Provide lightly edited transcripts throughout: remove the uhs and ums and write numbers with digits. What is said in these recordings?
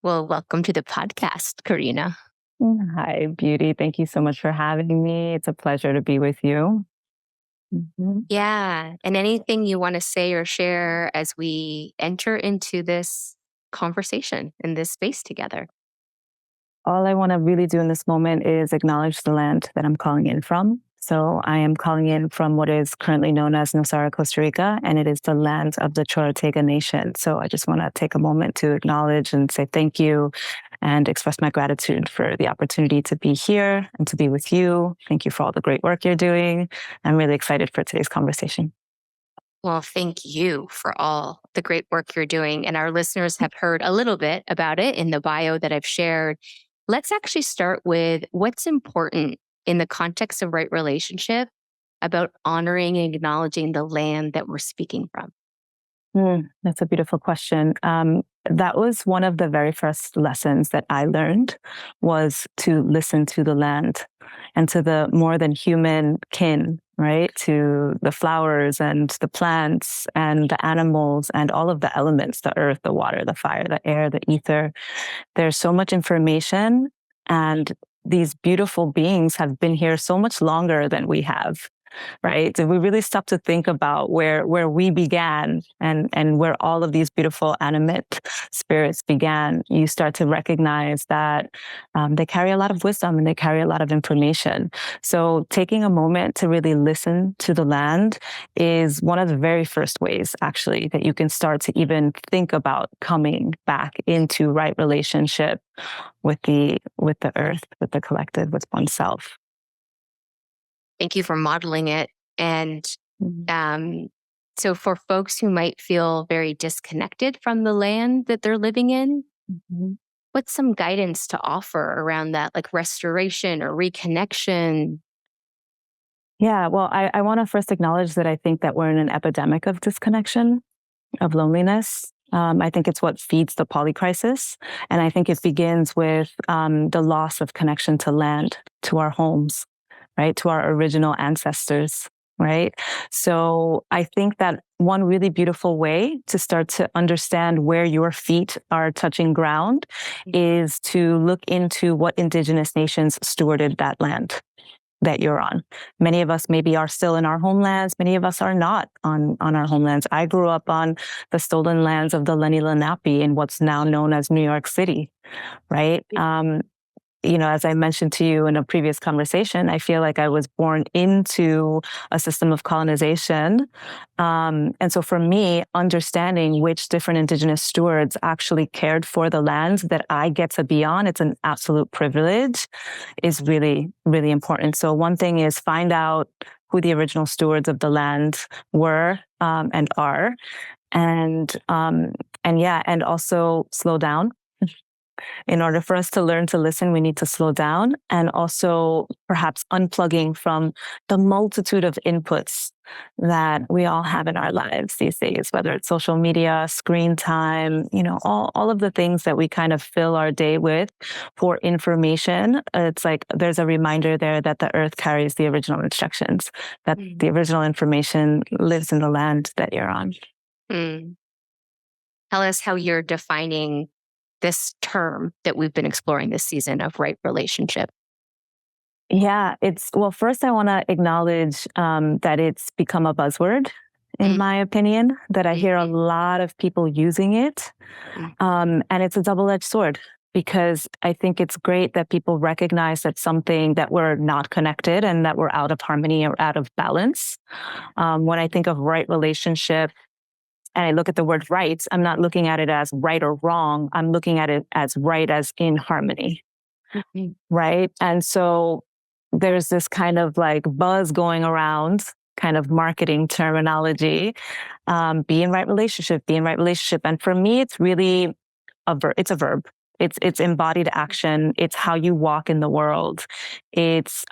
Well, welcome to the podcast, Karina. Hi, Beauty. Thank you so much for having me. It's a pleasure to be with you. Mhm. Yeah. And anything you want to say or share as we enter into this conversation in this space together? All I want to really do in this moment is acknowledge the land that I'm calling in from. So I am calling in from what is currently known as Nosara, Costa Rica, and it is the land of the Chorotega Nation. So I just want to take a moment to acknowledge and say thank you and express my gratitude for the opportunity to be here and to be with you. Thank you for all the great work you're doing. I'm really excited for today's conversation. Well, thank you for all the great work you're doing. And our listeners have heard a little bit about it in the bio that I've shared. Let's actually start with what's important in the context of right relationship about honoring and acknowledging the land that we're speaking from. That's a beautiful question. That was one of the very first lessons that I learned was to listen to the land and to the more than human kin, right? To the flowers and the plants and the animals and all of the elements, the earth, the water, the fire, the air, the ether. There's so much information, and these beautiful beings have been here so much longer than we have. Right? If we really stop to think about where we began and where all of these beautiful animate spirits began, you start to recognize that they carry a lot of wisdom and they carry a lot of information. So taking a moment to really listen to the land is one of the very first ways, actually, that you can start to even think about coming back into right relationship with the earth, with the collective, with oneself. Thank you for modeling it. And Mhm. so, for folks who might feel very disconnected from the land that they're living in, Mhm. what's some guidance to offer around that, like restoration or reconnection? Yeah, well, I want to first acknowledge that I think that we're in an epidemic of disconnection, of loneliness. I think it's what feeds the polycrisis. And I think it begins with the loss of connection to land, to our homes, right? To our original ancestors, right? So I think that one really beautiful way to start to understand where your feet are touching ground is to look into what indigenous nations stewarded that land that you're on. Many of us maybe are still in our homelands. Many of us are not on our homelands. I grew up on the stolen lands of the Lenni Lenape in what's now known as New York City, right? As I mentioned to you in a previous conversation, I feel like I was born into a system of colonization. And so for me, understanding which different indigenous stewards actually cared for the lands that I get to be on, it's an absolute privilege, is really, really important. So one thing is find out who the original stewards of the land were and are. And also slow down. In order for us to learn to listen, we need to slow down, and also perhaps unplugging from the multitude of inputs that we all have in our lives these days, whether it's social media, screen time, all of the things that we kind of fill our day with for information. It's like there's a reminder there that the earth carries the original instructions, that the original information lives in the land that you're on. Tell us how you're defining this term that we've been exploring this season of right relationship. Yeah, first I want to acknowledge that it's become a buzzword, in my opinion, that I hear a lot of people using it. And it's a double-edged sword, because I think it's great that people recognize that something that we're not connected and that we're out of harmony or out of balance. When I think of right relationship, and I look at the word right, I'm not looking at it as right or wrong. I'm looking at it as right as in harmony. Right. And so there's this kind of like buzz going around, kind of marketing terminology, be in right relationship, be in right relationship. And for me, it's really it's a verb. It's embodied action. It's how you walk in the world. It's,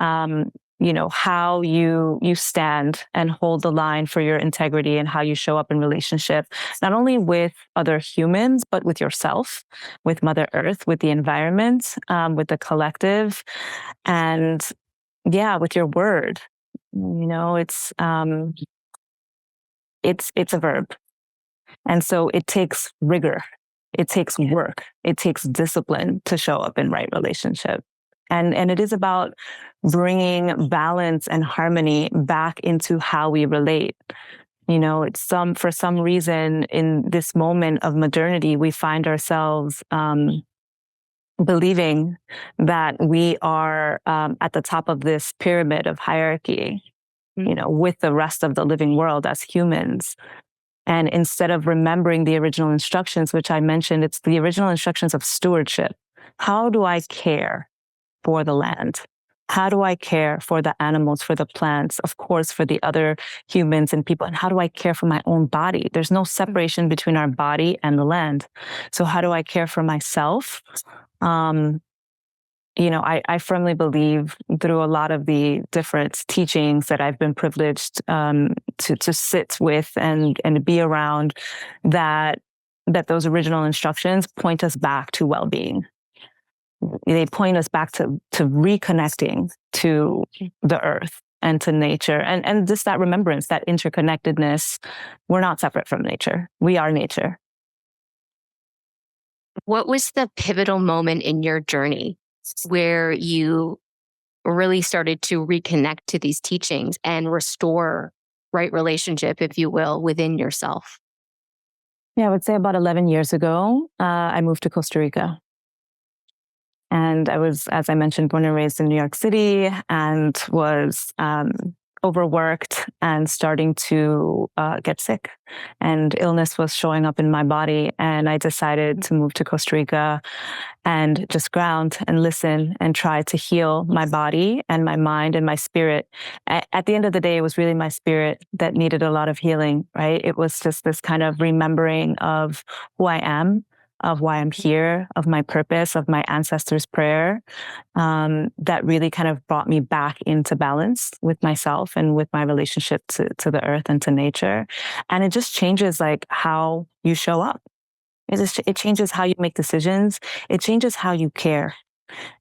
how you stand and hold the line for your integrity and how you show up in relationship, not only with other humans, but with yourself, with Mother Earth, with the environment, with the collective, and with your word. It's a verb. And so it takes rigor. It takes work. It takes discipline to show up in right relationship. And it is about bringing balance and harmony back into how we relate. For some reason in this moment of modernity, we find ourselves believing that we are at the top of this pyramid of hierarchy, with the rest of the living world as humans. And instead of remembering the original instructions, which I mentioned, it's the original instructions of stewardship. How do I care for the land? How do I care for the animals, for the plants, of course, for the other humans and people? And how do I care for my own body? There's no separation between our body and the land. So how do I care for myself? I firmly believe through a lot of the different teachings that I've been privileged to sit with and be around, that those original instructions point us back to well-being. They point us back to reconnecting to the earth and to nature, and just that remembrance, that interconnectedness. We're not separate from nature. We are nature. What was the pivotal moment in your journey where you really started to reconnect to these teachings and restore right relationship, if you will, within yourself? Yeah, I would say about 11 years ago, I moved to Costa Rica. And I was, as I mentioned, born and raised in New York City, and was overworked and starting to get sick. And illness was showing up in my body. And I decided to move to Costa Rica and just ground and listen and try to heal my body and my mind and my spirit. At the end of the day, it was really my spirit that needed a lot of healing, right? It was just this kind of remembering of who I am, of why I'm here, of my purpose, of my ancestors' prayer, that really kind of brought me back into balance with myself and with my relationship to the earth and to nature. And it just changes like how you show up. It changes how you make decisions. It changes how you care,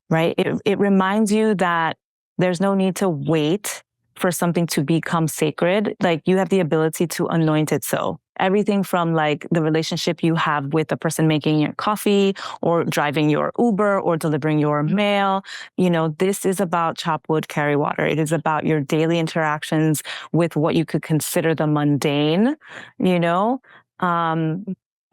right? It reminds you that there's no need to wait for something to become sacred. Like, you have the ability to anoint it so. Everything from like the relationship you have with the person making your coffee or driving your Uber or delivering your mail. This is about chop wood, carry water. It is about your daily interactions with what you could consider the mundane,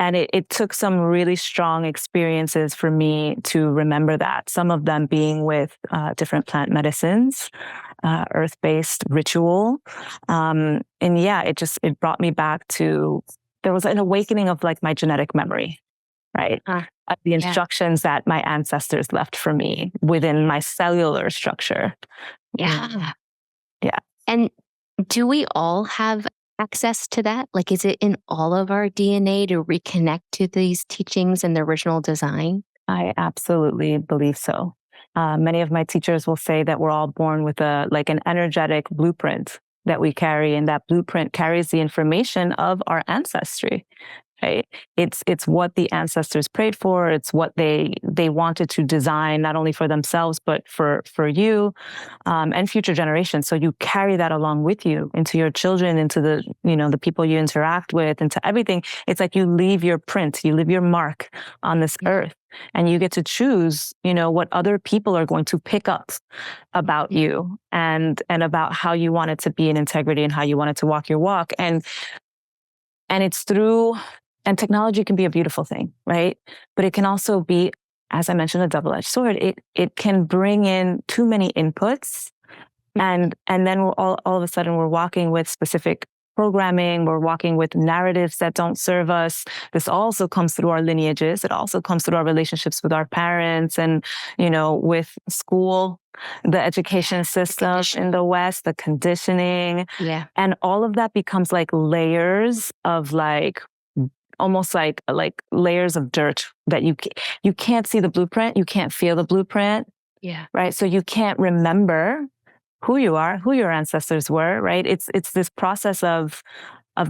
and it took some really strong experiences for me to remember that. Some of them being with different plant medicines, earth-based ritual. And yeah, it brought me back to, there was an awakening of like my genetic memory, right? The instructions that my ancestors left for me within my cellular structure. Yeah. Yeah. And do we all have access to that? Like, is it in all of our DNA to reconnect to these teachings and the original design? I absolutely believe so. Many of my teachers will say that we're all born with an energetic blueprint that we carry, and that blueprint carries the information of our ancestry. Right? It's what the ancestors prayed for. It's what they wanted to design, not only for themselves, but for you, and future generations. So you carry that along with you into your children, into the people you interact with, into everything. It's like you leave your print, you leave your mark on this earth, and you get to choose, what other people are going to pick up about you and about how you want it to be in integrity and how you want it to walk your walk. And it's through. And technology can be a beautiful thing, right? But it can also be, as I mentioned, a double-edged sword. It can bring in too many inputs, and then all of a sudden we're walking with specific programming. We're walking with narratives that don't serve us. This also comes through our lineages. It also comes through our relationships with our parents and, with school, the education system in the West, the conditioning. Yeah. And all of that becomes like layers of almost like layers of dirt that you can't see the blueprint, you can't feel the blueprint. Yeah. Right. So you can't remember who you are, who your ancestors were, right? It's this process of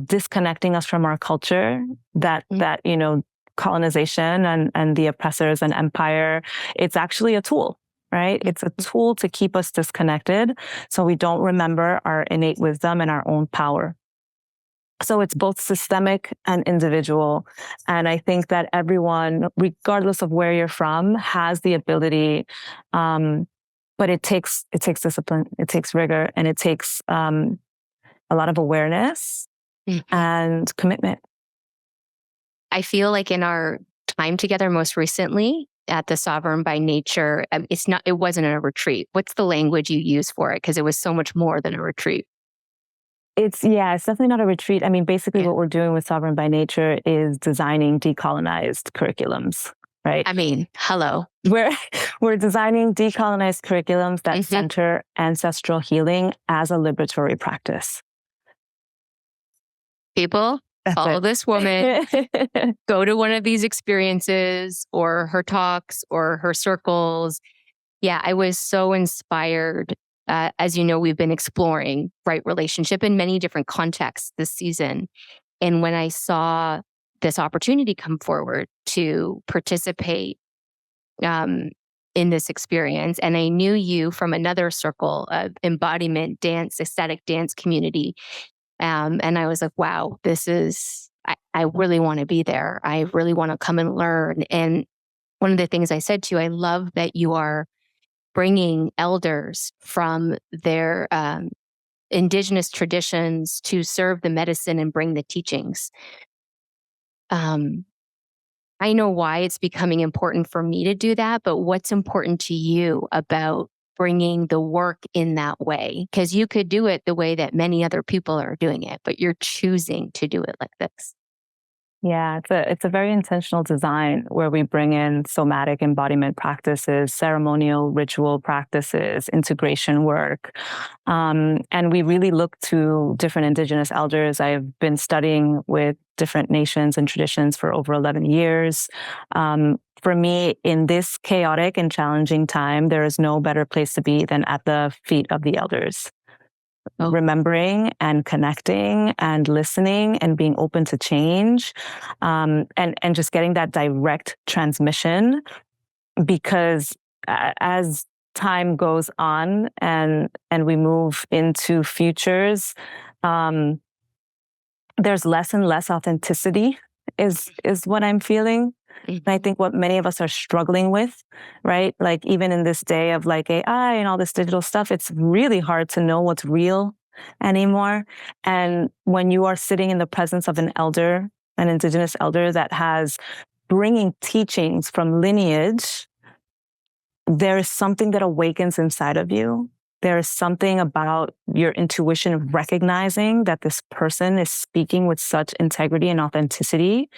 disconnecting us from our culture that colonization and the oppressors and empire, it's actually a tool, right? It's a tool to keep us disconnected so we don't remember our innate wisdom and our own power. So it's both systemic and individual. And I think that everyone, regardless of where you're from, has the ability, but it takes discipline, it takes rigor, and it takes a lot of awareness and commitment. I feel like in our time together most recently at the Sovereign by Nature, it wasn't a retreat. What's the language you use for it? Because it was so much more than a retreat. It's definitely not a retreat. I mean, basically what we're doing with Sovereign by Nature is designing decolonized curriculums, right? I mean, hello. We're designing decolonized curriculums that center ancestral healing as a liberatory practice. People, follow this woman, go to one of these experiences or her talks or her circles. Yeah, I was so inspired. As you know, we've been exploring right relationship in many different contexts this season. And when I saw this opportunity come forward to participate in this experience, and I knew you from another circle of embodiment dance, ecstatic dance community. And I was like, wow, I really want to be there. I really want to come and learn. And one of the things I said to you, I love that you are bringing elders from their indigenous traditions to serve the medicine and bring the teachings. I know why it's becoming important for me to do that, but what's important to you about bringing the work in that way? Because you could do it the way that many other people are doing it, but you're choosing to do it like this. Yeah, it's a very intentional design where we bring in somatic embodiment practices, ceremonial ritual practices, integration work. And we really look to different indigenous elders. I've been studying with different nations and traditions for over 11 years. For me, in this chaotic and challenging time, there is no better place to be than at the feet of the elders. Remembering and connecting and listening and being open to change, and just getting that direct transmission, because as time goes on and we move into futures, there's less and less authenticity is what I'm feeling. And I think what many of us are struggling with, right? Like even in this day of like AI and all this digital stuff, it's really hard to know what's real anymore. And when you are sitting in the presence of an elder, an indigenous elder that has bringing teachings from lineage, there is something that awakens inside of you. There is something about your intuition of recognizing that this person is speaking with such integrity and authenticity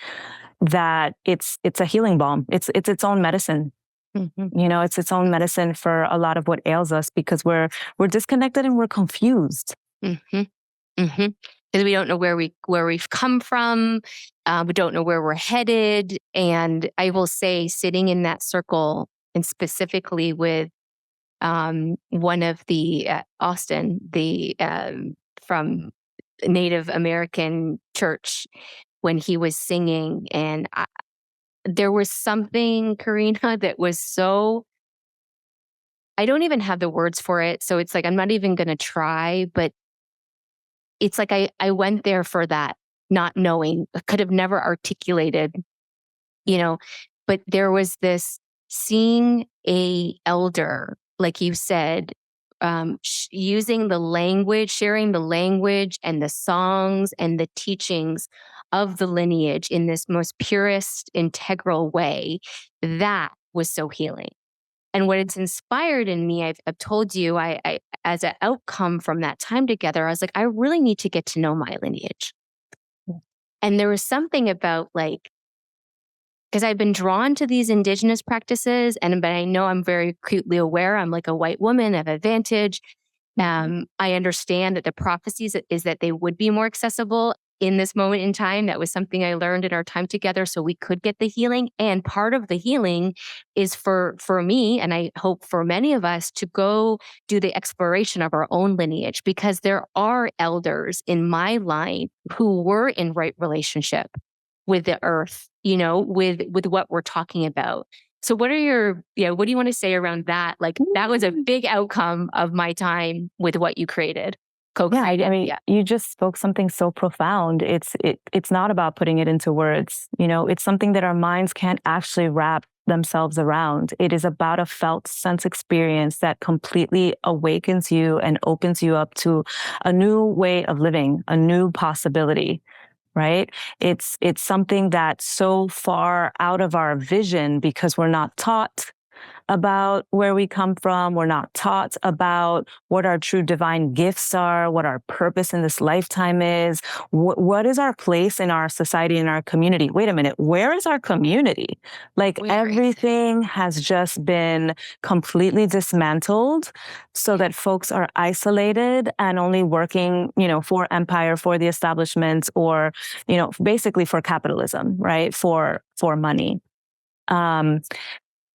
that it's a healing balm. It's its own medicine. You know, it's its own medicine for a lot of what ails us, because we're disconnected and we're confused. Because we don't know where we've come from. We don't know where we're headed. And I will say, sitting in that circle, and specifically with one of the Austin, from Native American church, when he was singing, and there was something, Karina, that was so, I don't even have the words for it. So it's like, I'm not even going to try, but it's like, I went there for that, not knowing, I could have never articulated, but there was this seeing a elder, like you said, using the language, sharing the language and the songs and the teachings of the lineage in this most purest, integral way, that was so healing. And what it's inspired in me, I've told you, I as an outcome from that time together, I was like, I really need to get to know my lineage. And there was something about because I've been drawn to these indigenous practices, but I know I'm very acutely aware. I'm like a white woman of advantage. I understand that the prophecies is that they would be more accessible in this moment in time. That was something I learned in our time together, so we could get the healing. And part of the healing is for me, and I hope for many of us, to go do the exploration of our own lineage, because there are elders in my line who were in right relationship with the earth, with what we're talking about. So what do you want to say around that? Like, that was a big outcome of my time with what you created. Yeah, I mean, Yeah. you just spoke something so profound. It's not about putting it into words. It's something that our minds can't actually wrap themselves around. It is about a felt sense experience that completely awakens you and opens you up to a new way of living, a new possibility, right? It's something that's so far out of our vision because we're not taught about where we come from. We're not taught about what our true divine gifts are, what our purpose in this lifetime is. What is our place in our society, in our community? Wait a minute, where is our community? Like everything has just been completely dismantled so that folks are isolated and only working, for empire, for the establishment, or, basically for capitalism, right? For money.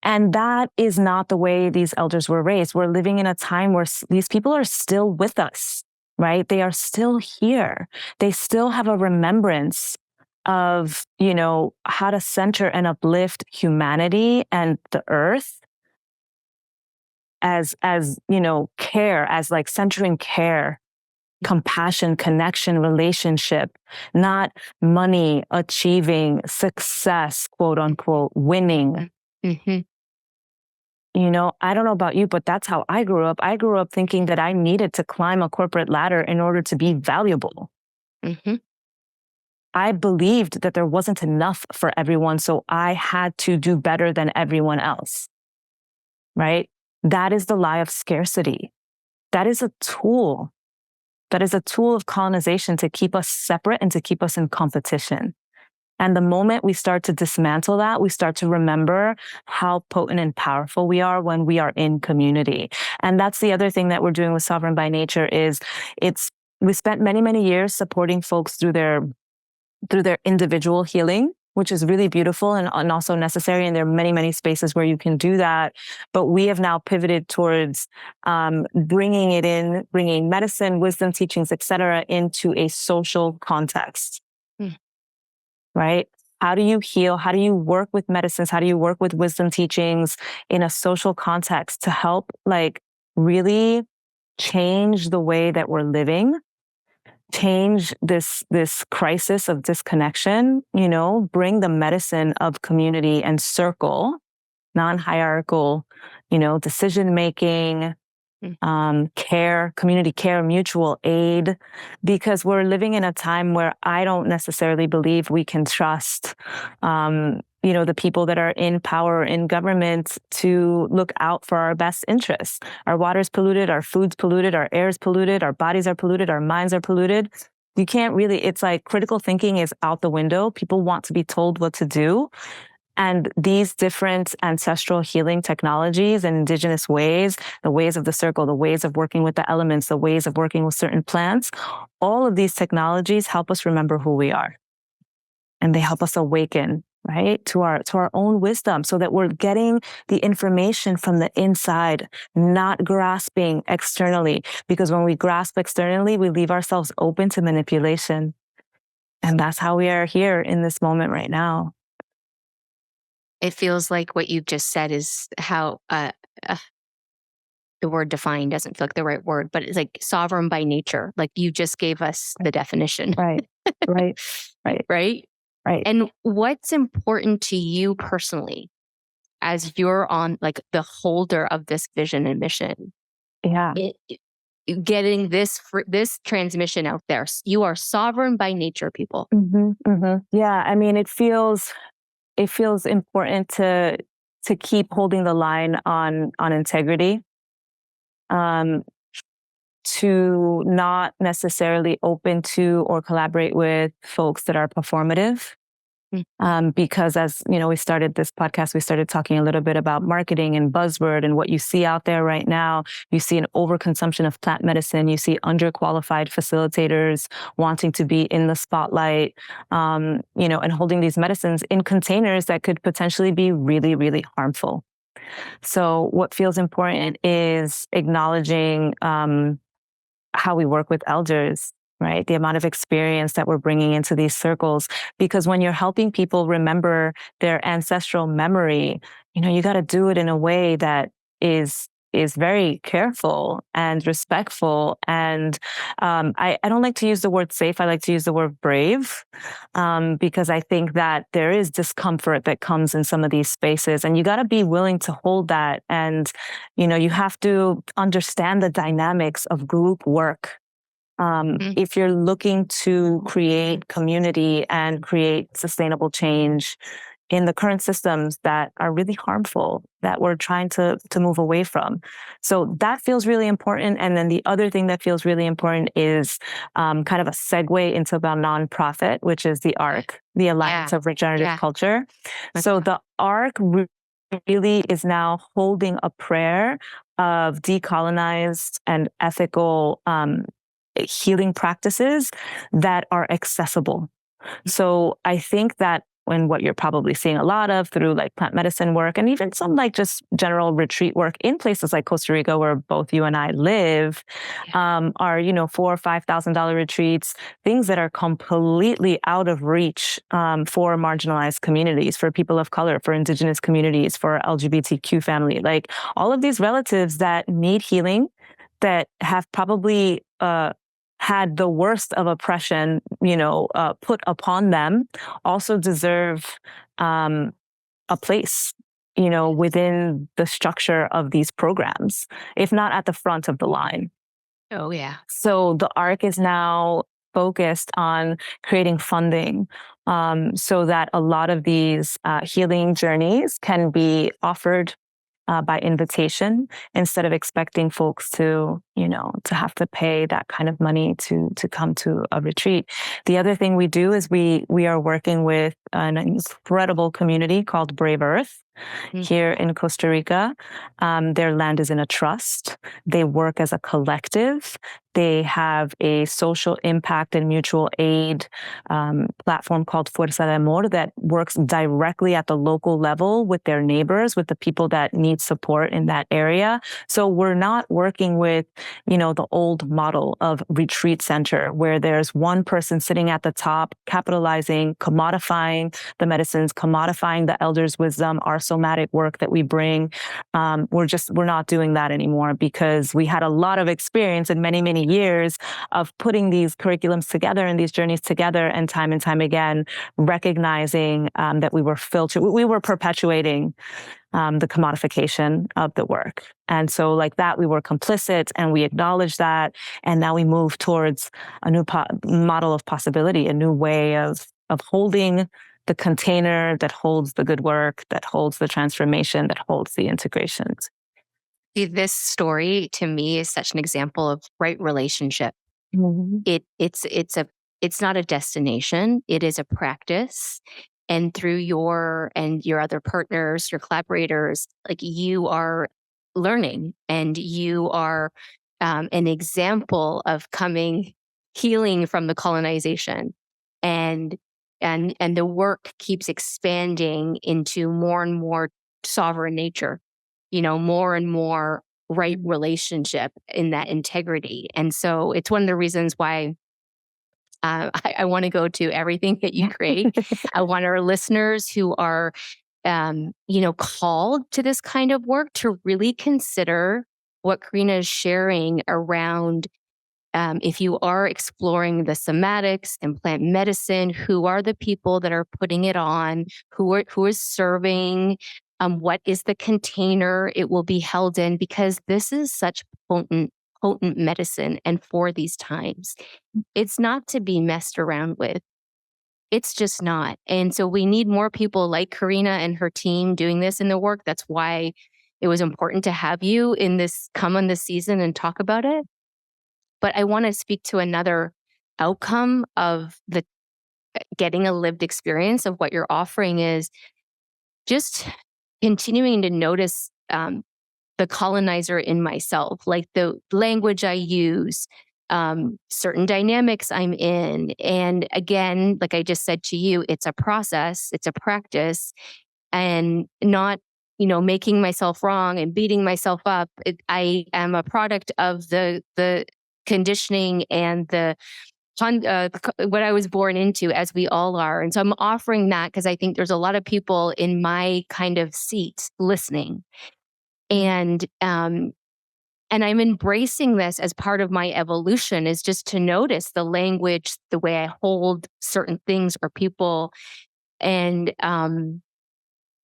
And that is not the way these elders were raised. We're living in a time where these people are still with us, right? They are still here. They still have a remembrance of, how to center and uplift humanity and the earth as care, as like centering care, compassion, connection, relationship, not money, achieving, success, quote unquote, winning. Mm-hmm. I don't know about you, but that's how I grew up. I grew up thinking that I needed to climb a corporate ladder in order to be valuable. Mm-hmm. I believed that there wasn't enough for everyone, so I had to do better than everyone else, right? That is the lie of scarcity. That is a tool. That is a tool of colonization to keep us separate and to keep us in competition. And the moment we start to dismantle that, we start to remember how potent and powerful we are when we are in community. And that's the other thing that we're doing with Sovereign by Nature is we spent many, many years supporting folks through their individual healing, which is really beautiful and also necessary. And there are many, many spaces where you can do that. But we have now pivoted towards bringing medicine, wisdom teachings, et cetera, into a social context. Right? How do you heal? How do you work with medicines? How do you work with wisdom teachings in a social context to help really change the way that we're living, change this crisis of disconnection, bring the medicine of community and circle, non-hierarchical, decision-making, care, community care, mutual aid, because we're living in a time where I don't necessarily believe we can trust, the people that are in power, in government, to look out for our best interests. Our water's polluted, our food's polluted, our air's polluted, our bodies are polluted, our minds are polluted. You can't really, it's like critical thinking is out the window. People want to be told what to do. And these different ancestral healing technologies and indigenous ways, the ways of the circle, the ways of working with the elements, the ways of working with certain plants, all of these technologies help us remember who we are. And they help us awaken, right, to our own wisdom so that we're getting the information from the inside, not grasping externally. Because when we grasp externally, we leave ourselves open to manipulation. And that's how we are here in this moment right now. It feels like what you just said is how the word define doesn't feel like the right word, but it's like sovereign by nature. Like you just gave us the definition. Right. Right. And what's important to you personally as you're on like the holder of this vision and mission? Yeah. Getting this transmission out there. You are sovereign by nature, people. Mm-hmm, mm-hmm. Yeah. I mean, it feels important to keep holding the line on integrity, to not necessarily open to or collaborate with folks that are performative. Because as we started this podcast, we started talking a little bit about marketing and buzzword and what you see out there right now. You see an overconsumption of plant medicine. You see underqualified facilitators wanting to be in the spotlight, and holding these medicines in containers that could potentially be really, really harmful. So what feels important is acknowledging how we work with elders, right? The amount of experience that we're bringing into these circles. Because when you're helping people remember their ancestral memory, you got to do it in a way that is is very careful and respectful. And I don't like to use the word safe. I like to use the word brave, because I think that there is discomfort that comes in some of these spaces, and you got to be willing to hold that. And, you have to understand the dynamics of group work. If you're looking to create community and create sustainable change in the current systems that are really harmful, that we're trying to move away from. So that feels really important. And then the other thing that feels really important is kind of a segue into the nonprofit, which is the ARC, the Alliance of Regenerative Culture. So the ARC really is now holding a prayer of decolonized and ethical healing practices that are accessible. So I think that when what you're probably seeing a lot of through like plant medicine work and even some like just general retreat work in places like Costa Rica, where both you and I live, are, $4,000 or $5,000 retreats, things that are completely out of reach for marginalized communities, for people of color, for indigenous communities, for LGBTQ family, like all of these relatives that need healing, that have probably had the worst of oppression, put upon them, also deserve a place, within the structure of these programs, if not at the front of the line. Oh, yeah. So the ARC is now focused on creating funding so that a lot of these healing journeys can be offered by invitation, instead of expecting folks to have to pay that kind of money to come to a retreat. The other thing we do is we are working with an incredible community called Brave Earth here in Costa Rica. Their land is in a trust. They work as a collective. They have a social impact and mutual aid platform called Fuerza de Amor that works directly at the local level with their neighbors, with the people that need support in that area. So we're not working with, the old model of retreat center where there's one person sitting at the top, capitalizing, commodifying the medicines, commodifying the elders' wisdom, our somatic work that we bring. We're not doing that anymore, because we had a lot of experience in many, many years of putting these curriculums together and these journeys together, and time again, recognizing that we were perpetuating the commodification of the work. And so like that, we were complicit, and we acknowledged that. And now we move towards a new model of possibility, a new way of holding the container that holds the good work, that holds the transformation, that holds the integrations. See, this story to me is such an example of right relationship. Mm-hmm. It's not a destination. It is a practice. And through your other partners, your collaborators, like you are learning, and you are an example of healing from the colonization, and the work keeps expanding into more and more sovereign nature, more and more right relationship in that integrity. And so it's one of the reasons why I want to go to everything that you create. I want our listeners who are, called to this kind of work to really consider what Karina is sharing around. If you are exploring the somatics and plant medicine, who are the people that are putting it on? Who is serving? What is the container it will be held in? Because this is such potent medicine, and for these times, it's not to be messed around with. It's just not. And so we need more people like Karina and her team doing this in the work. That's why it was important to have you come on this season and talk about it. But I want to speak to another outcome of the getting a lived experience of what you're offering is just continuing to notice the colonizer in myself, like the language I use, certain dynamics I'm in. And again, like I just said to you, it's a process, it's a practice, and not, making myself wrong and beating myself up. I am a product of the conditioning and what I was born into, as we all are. And so I'm offering that because I think there's a lot of people in my kind of seat listening. And And I'm embracing this as part of my evolution, is just to notice the language, the way I hold certain things or people. And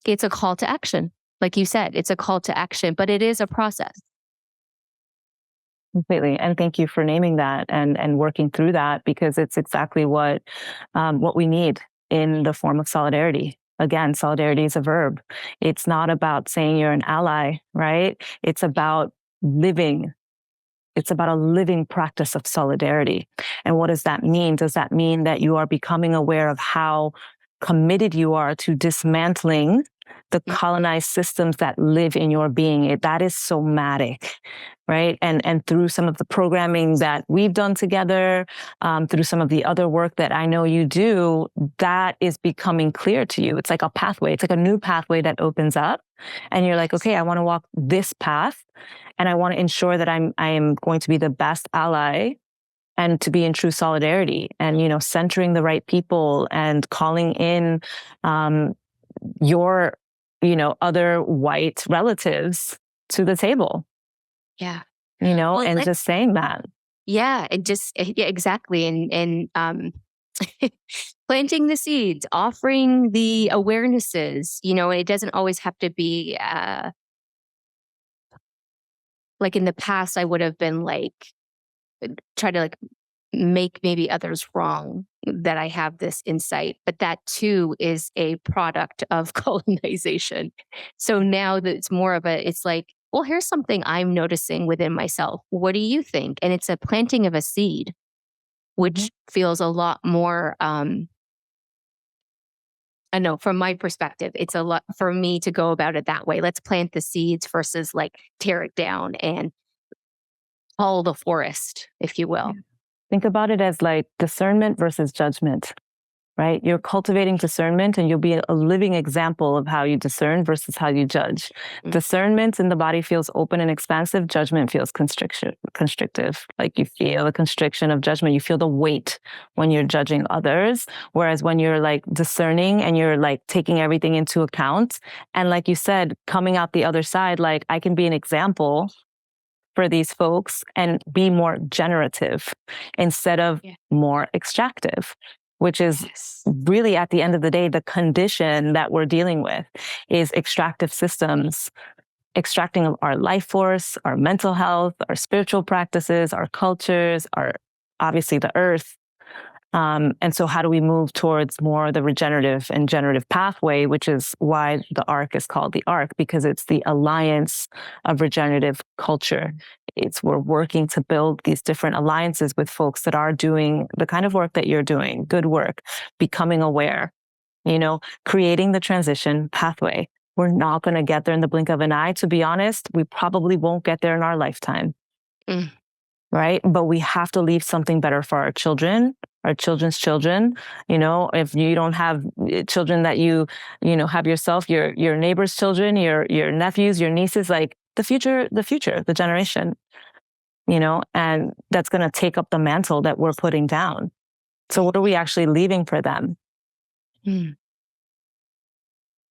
it's a call to action. Like you said, it's a call to action, but it is a process. Completely. And thank you for naming that and working through that, because it's exactly what we need in the form of solidarity. Again, solidarity is a verb. It's not about saying you're an ally, right? It's about living. It's about a living practice of solidarity. And what does that mean? Does that mean that you are becoming aware of how committed you are to dismantling the colonized systems that live in your being? That is somatic, right? And through some of the programming that we've done together, through some of the other work that I know you do, that is becoming clear to you. It's like a pathway. It's like a new pathway that opens up. And you're like, okay, I want to walk this path, and I want to ensure that I am going to be the best ally and to be in true solidarity, and, centering the right people and calling in your, other white relatives to the table. Yeah. Well, and just saying that. Yeah. And just, yeah, exactly. And planting the seeds, offering the awarenesses, it doesn't always have to be, like in the past, I would have been like, try to like make maybe others wrong that I have this insight, but that too is a product of colonization. So now that it's more of it's like, well, here's something I'm noticing within myself. What do you think? And it's a planting of a seed, which feels a lot more, I know from my perspective, it's a lot for me to go about it that way. Let's plant the seeds versus like tear it down and all the forest, if you will. Think about it as like discernment versus judgment, right? You're cultivating discernment, and you'll be a living example of how you discern versus how you judge. Discernment in the body feels open and expansive. Judgment feels constrictive. Like you feel a constriction of judgment. You feel the weight when you're judging others. Whereas when you're like discerning and you're like taking everything into account, and like you said, coming out the other side, like I can be an example for these folks and be more generative instead of more extractive, which is really at the end of the day, the condition that we're dealing with is extractive systems, extracting of our life force, our mental health, our spiritual practices, our cultures, obviously the earth. And so how do we move towards more the regenerative and generative pathway, which is why the arc is called the arc, because it's the alliance of regenerative culture. We're working to build these different alliances with folks that are doing the kind of work that you're doing, good work, becoming aware, creating the transition pathway. We're not going to get there in the blink of an eye. To be honest, we probably won't get there in our lifetime. Right? But we have to leave something better for our children, our children's children. If you don't have children that you have yourself, your neighbor's children, your nephews, your nieces, like the future, the generation, and that's going to take up the mantle that we're putting down. So what are we actually leaving for them? Can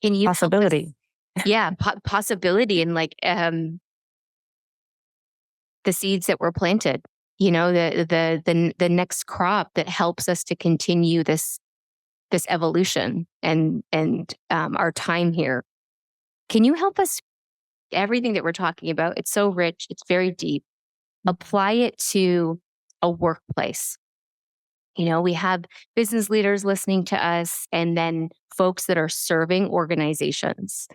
you possibility? Possibility, and like, the seeds that were planted, the next crop that helps us to continue this evolution and our time here. Can you help us? Everything that we're talking about, it's so rich, it's very deep. Apply it to a workplace. We have business leaders listening to us, and then folks that are serving organizations.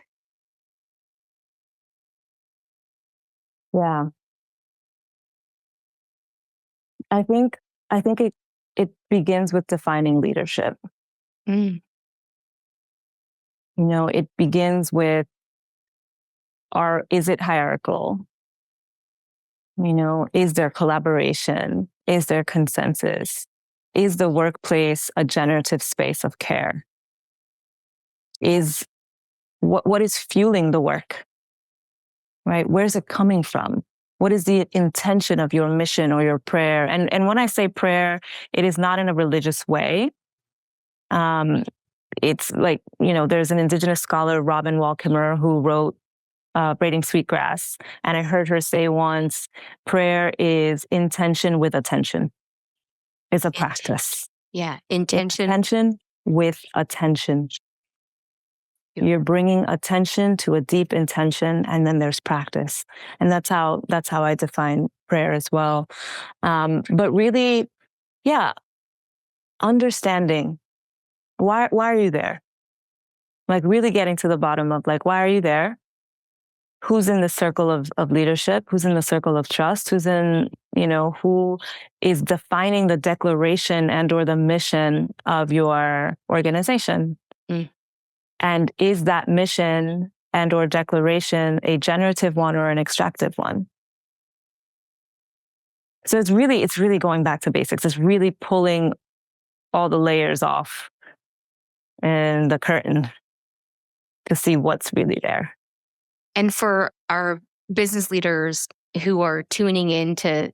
Yeah. I think it begins with defining leadership. It begins with, is it hierarchical? Is there collaboration? Is there consensus? Is the workplace a generative space of care? What is fueling the work? Right? Where's it coming from? What is the intention of your mission or your prayer? And when I say prayer, it is not in a religious way. It's like, there's an indigenous scholar, Robin Wall Kimmerer, who wrote braiding sweetgrass. And I heard her say once, prayer is intention with attention. It's a practice. Yeah. Intention. Intention with attention. You're bringing attention to a deep intention, and then there's practice. And that's how I define prayer as well. But really, yeah, understanding why are you there? Like really getting to the bottom of like, why are you there? Who's in the circle of leadership? Who's in the circle of trust? Who's in, who is defining the declaration and or the mission of your organization? Mm. And is that mission and or declaration a generative one or an extractive one? So it's really going back to basics. It's really pulling all the layers off and the curtain to see what's really there. And for our business leaders who are tuning into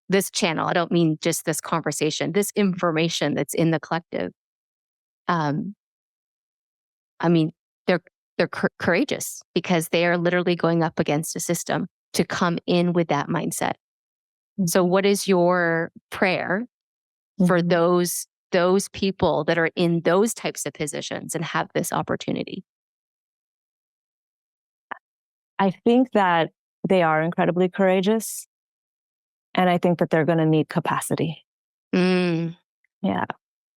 this channel, I don't mean just this conversation, this information that's in the collective. I mean, they're courageous because they are literally going up against a system to come in with that mindset. Mm-hmm. So what is your prayer for those people that are in those types of positions and have this opportunity? I think that they are incredibly courageous. And I think that they're going to need capacity. Mm. Yeah.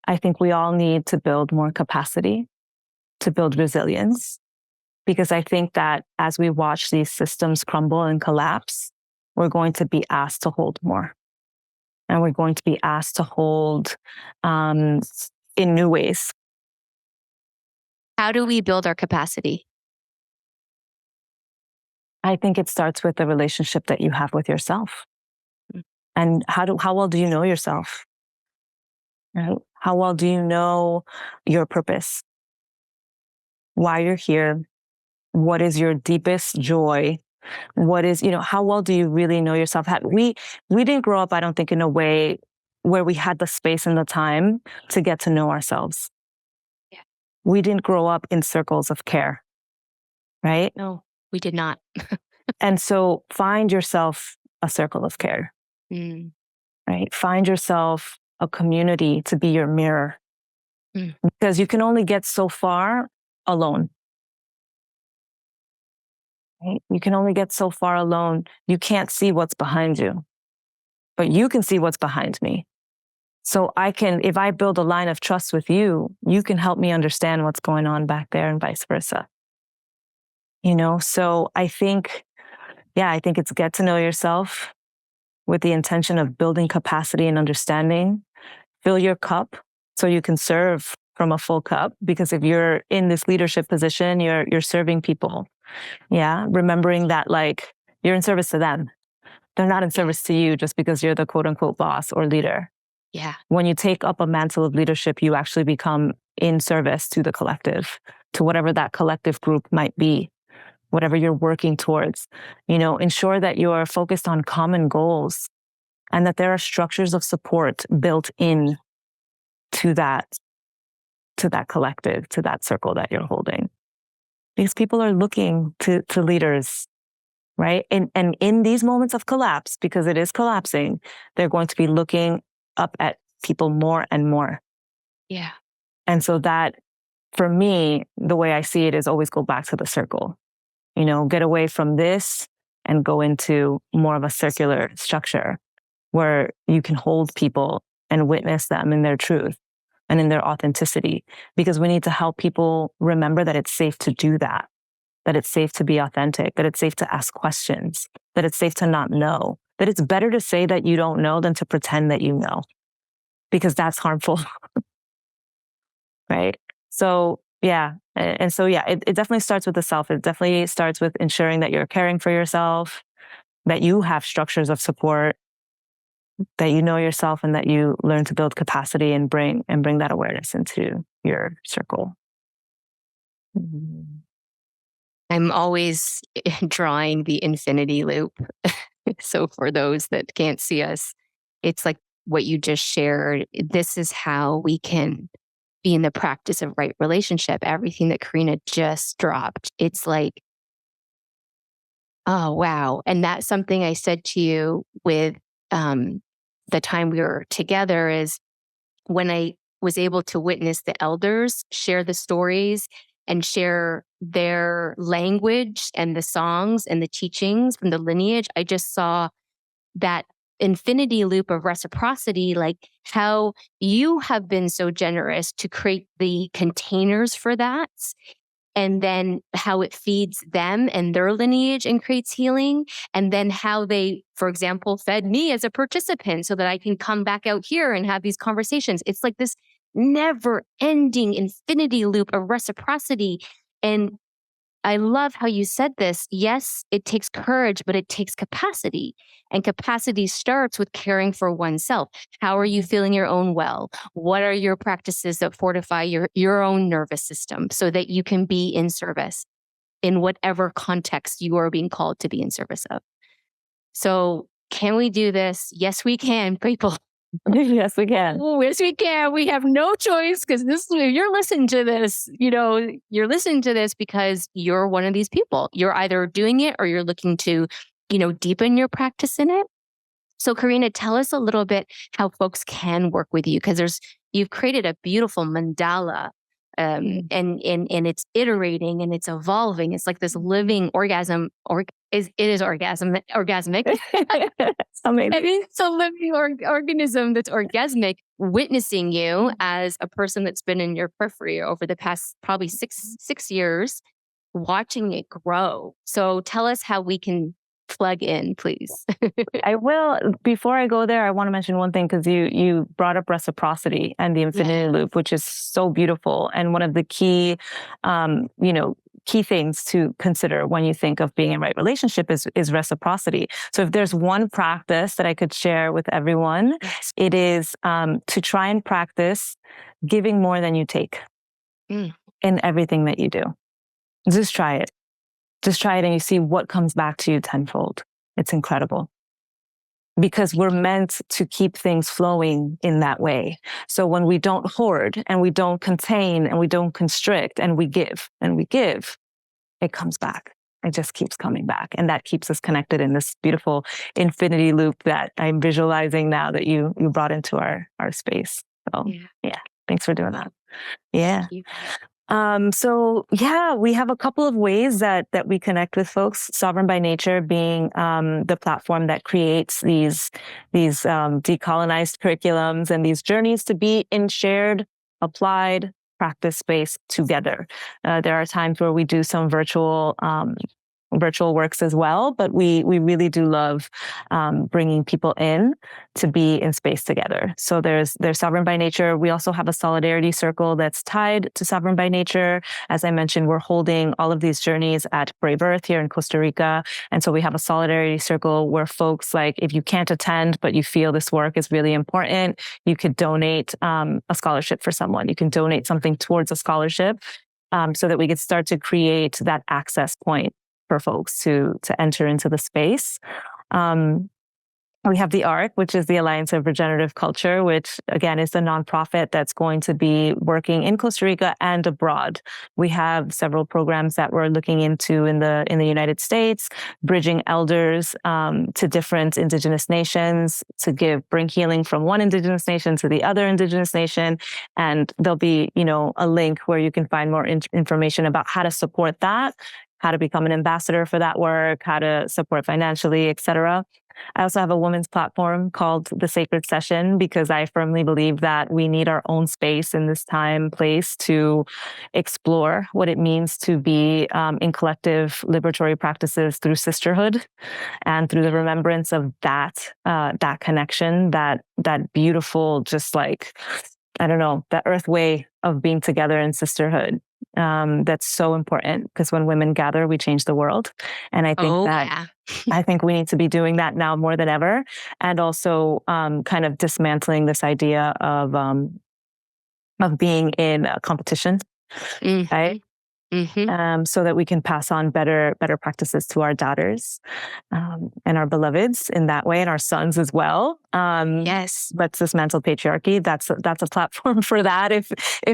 I think we all need to build more capacity, to build resilience, because I think that as we watch these systems crumble and collapse, we're going to be asked to hold more. And we're going to be asked to hold in new ways. How do we build our capacity? I think it starts with the relationship that you have with yourself. And how well do you know yourself? Right? How well do you know your purpose? Why you're here? What is your deepest joy? What is, how well do you really know yourself? We didn't grow up, I don't think, in a way where we had the space and the time to get to know ourselves. Yeah. We didn't grow up in circles of care, right? No, we did not. And so find yourself a circle of care, right? Find yourself a community to be your mirror, because you can only get so far alone. Right? You can only get so far alone. You can't see what's behind you, but you can see what's behind me. So if I build a line of trust with you, you can help me understand what's going on back there and vice versa. So I think it's get to know yourself with the intention of building capacity and understanding. Fill your cup so you can serve from a full cup, because if you're in this leadership position, you're serving people. Yeah. Remembering that like you're in service to them. They're not in service to you just because you're the quote unquote boss or leader. Yeah. When you take up a mantle of leadership, you actually become in service to the collective, to whatever that collective group might be, whatever you're working towards. Ensure that you are focused on common goals and that there are structures of support built in to that collective, to that circle that you're holding. Because people are looking to leaders, right? And in these moments of collapse, because it is collapsing, they're going to be looking up at people more and more. Yeah. And so that, for me, the way I see it is always go back to the circle. Get away from this and go into more of a circular structure where you can hold people and witness them in their truth and in their authenticity, because we need to help people remember that it's safe to do that it's safe to be authentic, that it's safe to ask questions, that it's safe to not know, that it's better to say that you don't know than to pretend that you know, because that's harmful. Right? So, yeah. And so, yeah, it definitely starts with the self. It definitely starts with ensuring that you're caring for yourself, that you have structures of support, that you know yourself, and that you learn to build capacity and bring that awareness into your circle. I'm always drawing the infinity loop. So for those that can't see us, it's like what you just shared. This is how we can be in the practice of right relationship. Everything that Karina just dropped. It's like Oh, wow. And that's something I said to you with the time we were together is when I was able to witness the elders share the stories and share their language and the songs and the teachings from the lineage, I just saw that infinity loop of reciprocity, like how you have been so generous to create the containers for that, and then how it feeds them and their lineage and creates healing. And then how they, for example, fed me as a participant so that I can come back out here and have these conversations. It's like this never ending infinity loop of reciprocity. And I love how you said this. Yes, it takes courage, but it takes capacity. And capacity starts with caring for oneself. How are you feeling your own well? What are your practices that fortify your own nervous system so that you can be in service in whatever context you are being called to be in service of? So, can we do this? Yes, we can, people. Yes, we can. Oh, yes, we can. We have no choice because you're listening to this, you're listening to this because you're one of these people. You're either doing it or you're looking to, deepen your practice in it. So, Karina, tell us a little bit how folks can work with you because you've created a beautiful mandala, and it's iterating and it's evolving. It's like this living orgasm, it is orgasmic. It's amazing. It's a living organism that's orgasmic, witnessing you as a person that's been in your periphery over the past probably six years, watching it grow. So tell us how we can plug in, please. I will. Before I go there, I want to mention one thing because you brought up reciprocity and the infinity loop, which is so beautiful. And one of the key, key things to consider when you think of being in right relationship is reciprocity. So if there's one practice that I could share with everyone, it is to try and practice giving more than you take in everything that you do. Just try it. Just try it and you see what comes back to you tenfold. It's incredible. Because we're meant to keep things flowing in that way. So when we don't hoard and we don't contain and we don't constrict and we give, it comes back. It just keeps coming back. And that keeps us connected in this beautiful infinity loop that I'm visualizing now that you brought into our space. So yeah, thanks for doing that. Yeah. We have a couple of ways that we connect with folks. Sovereign by Nature being the platform that creates these decolonized curriculums and these journeys to be in shared, applied practice space together. There are times where we do some virtual works as well, but we really do love bringing people in to be in space together. So there's Sovereign by Nature. We also have a solidarity circle that's tied to Sovereign by Nature. As I mentioned, we're holding all of these journeys at Brave Earth here in Costa Rica. And so we have a solidarity circle where folks, like, if you can't attend, but you feel this work is really important, you could donate a scholarship for someone. You can donate something towards a scholarship so that we could start to create that access point for folks to enter into the space. We have the ARC, which is the Alliance of Regenerative Culture, which again is the nonprofit that's going to be working in Costa Rica and abroad. We have several programs that we're looking into in the United States, bridging elders to different indigenous nations to bring healing from one indigenous nation to the other indigenous nation. And there'll be, a link where you can find more information about how to support that, how to become an ambassador for that work, how to support financially, et cetera. I also have a women's platform called The Sacred Session because I firmly believe that we need our own space in this time, place to explore what it means to be in collective liberatory practices through sisterhood and through the remembrance of that connection, that beautiful, just like, I don't know, that earth way of being together in sisterhood. That's so important because when women gather, we change the world. And I think I think we need to be doing that now more than ever. And also kind of dismantling this idea of being in a competition, right? so that we can pass on better practices to our daughters and our beloveds in that way, and our sons as well. Yes. Let's dismantle patriarchy. That's a platform for that if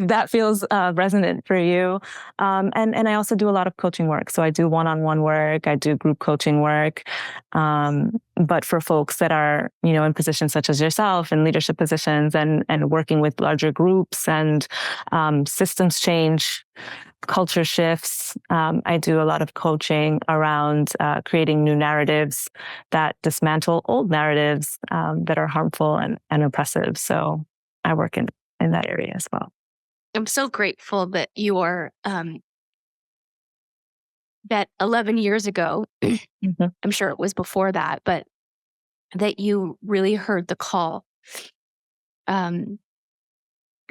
that feels resonant for you. And I also do a lot of coaching work. So I do one-on-one work. I do group coaching work. But for folks that are, in positions such as yourself, in leadership positions, and working with larger groups and systems change, culture shifts, I do a lot of coaching around creating new narratives that dismantle old narratives that are harmful and oppressive. So I work in that area as well. I'm so grateful that you are, that 11 years ago, I'm sure it was before that, but that you really heard the call.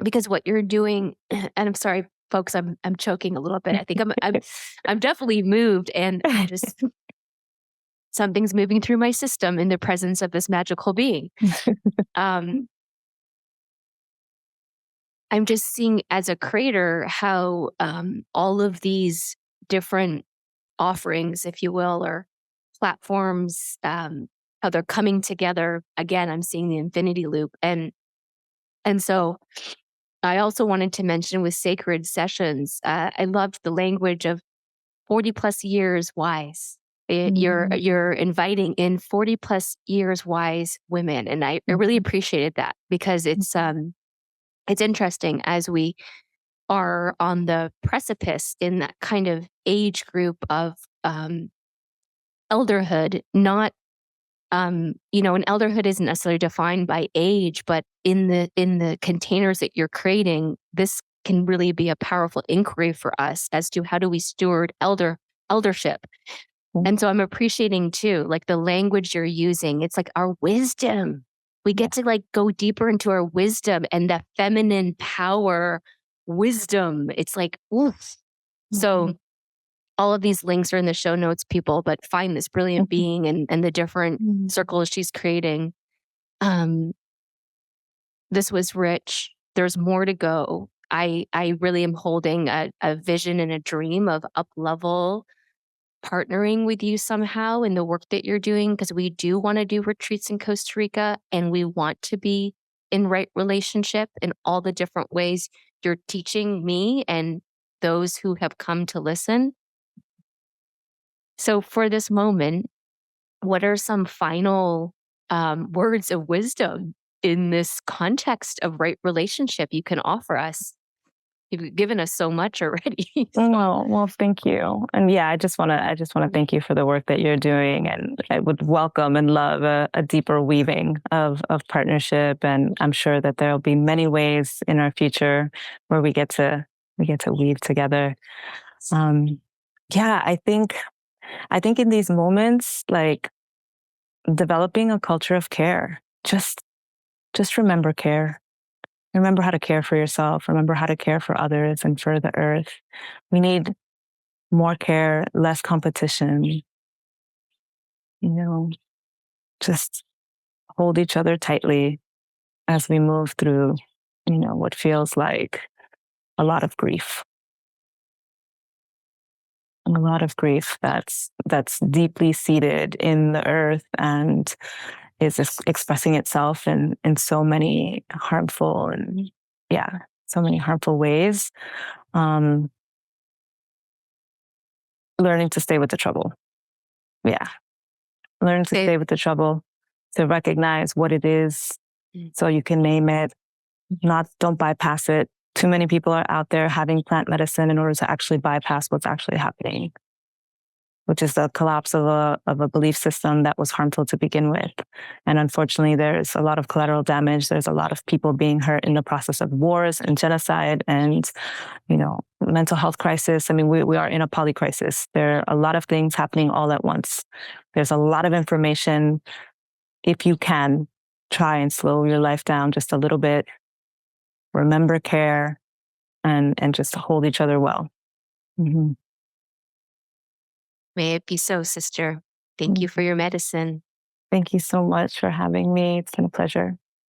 Because what you're doing, and I'm sorry, folks, I'm choking a little bit. I think I'm definitely moved, and just something's moving through my system in the presence of this magical being. I'm just seeing as a creator how all of these different offerings, if you will, or platforms, how they're coming together. Again, I'm seeing the infinity loop, and so I also wanted to mention with sacred sessions, I loved the language of 40 plus years wise. You're inviting in 40 plus years wise women, and I really appreciated that, because it's interesting as we are on the precipice in that kind of age group of elderhood. Not and elderhood isn't necessarily defined by age, but in the containers that you're creating, this can really be a powerful inquiry for us as to how do we steward eldership. And so I'm appreciating too, like the language you're using. It's like our wisdom. We get to like go deeper into our wisdom and that feminine power wisdom. It's like, oof. So all of these links are in the show notes, people, but find this brilliant being and the different circles she's creating. This was rich. There's more to go. I really am holding a vision and a dream of UpLevel partnering with you somehow in the work that you're doing, because we do want to do retreats in Costa Rica, and we want to be in right relationship in all the different ways you're teaching me and those who have come to listen. So for this moment, what are some final words of wisdom in this context of right relationship you can offer us? You've given us so much already. Well, thank you. And yeah, I just want to thank you for the work that you're doing, and I would welcome and love a deeper weaving of partnership. And I'm sure that there'll be many ways in our future where we get to weave together. Yeah, I think in these moments, like developing a culture of care, just remember care. Remember how to care for yourself. Remember how to care for others and for the earth. We need more care, less competition. Just hold each other tightly as we move through, what feels like a lot of grief. A lot of grief that's deeply seated in the earth and is expressing itself in so many harmful ways. Learning to stay with the trouble. Yeah. Learn to stay with the trouble, to recognize what it is so you can name it. Don't bypass it. Too many people are out there having plant medicine in order to actually bypass what's actually happening, which is the collapse of a belief system that was harmful to begin with. And unfortunately, there's a lot of collateral damage. There's a lot of people being hurt in the process of wars and genocide and, mental health crisis. I mean, we are in a polycrisis. There are a lot of things happening all at once. There's a lot of information. If you can, try and slow your life down just a little bit. Remember care and just hold each other well. Mm-hmm. May it be so, sister. Thank you for your medicine. Thank you so much for having me. It's been a pleasure.